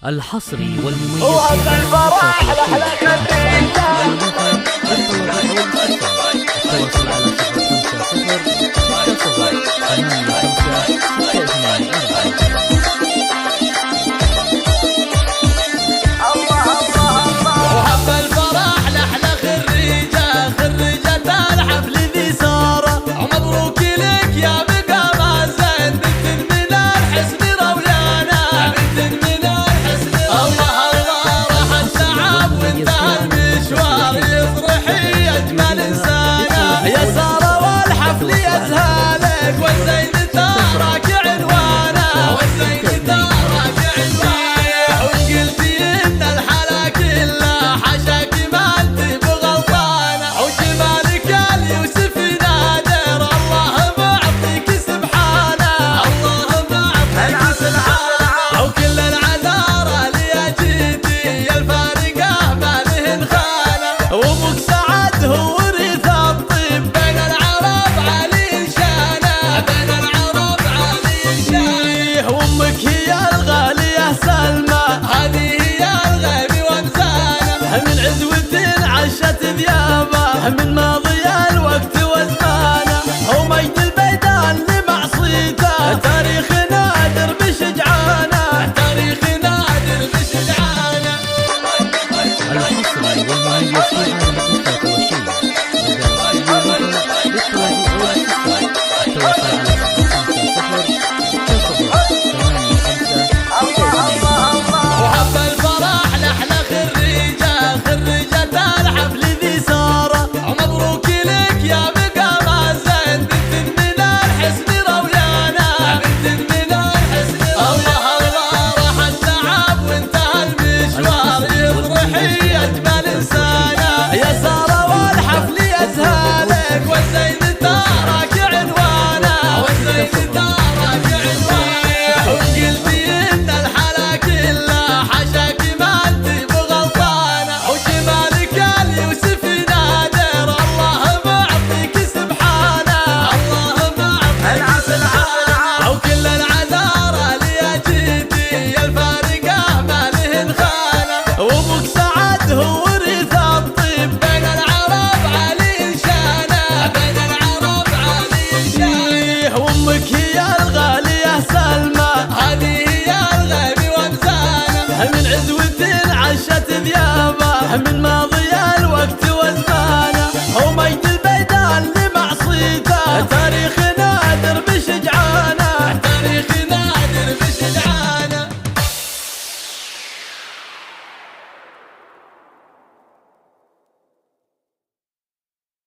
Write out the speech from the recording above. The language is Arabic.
الحصري والمميز وهب الفرح لأحلى الرجال. التواصل على 050 وهب الفرح لأحلى خريجة الحفل ذي سارة، ومبروك لك يا بقى مازن بنت من الحسن رويانا، بنت من الحسن الله الله راح التعب وانتهى المشوار، يفرحي أجمل إنسانة يا سارة والحفل يزهالك، والزين تراك عنوانه، والزين تراك عنوانه، وقلتي إن الحلا كلها حشاك ما انت بغلطانة، وجمالك اليوسف نادر الله معطيك سبحانه، الله معطيك سبحانه، وكل العذارى اللي جيتي الفارقة ما لهن خانة، وابوك سعد هو ورث الطيب بين العرب علي شانه، بين العرب علي شانه، وامك هي الغالية سلمى هذه هي الغيب وامزانه، من عزوة عشت ذيابه من ماضي الوقت وزمانه، ومجد البيدان لمعصيته تاريخ نادر بشجعانه، تاريخ نادر بشجعانه. الحصري والمميز في عالم الإنشاء والشيء التواصل على 050 وهب الفرح لأحلى خريجة الحفل ذي سارة، ومبروك لك يا بقى مازن بنت من الحسن رويانا، بنت من الحسن الله الله راح التعب وانتهى المشوار، يفرحي أجمل إنسانة يا سارة والحفل يزهالك، والزين تراك عنوانه، والزين تراك عنوانه، وقلتي إن الحلا كلها حشاك ما انت بغلطانة، وجمالك اليوسف نادر الله معطيك سبحانه، الله معطيك سبحانه، وكل العذارى اللي جيتي الفارقة ما لهن خانة، وابوك سعد هو ورث الطيب بين العرب علي شانه، بين العرب علي شانه، وامك هي الغالية سلمى هذه هي الغيب وامزانه، من عزوة عشت ذيابه من ماضي الوقت وزمانه، ومجد البيدان لمعصيته تاريخ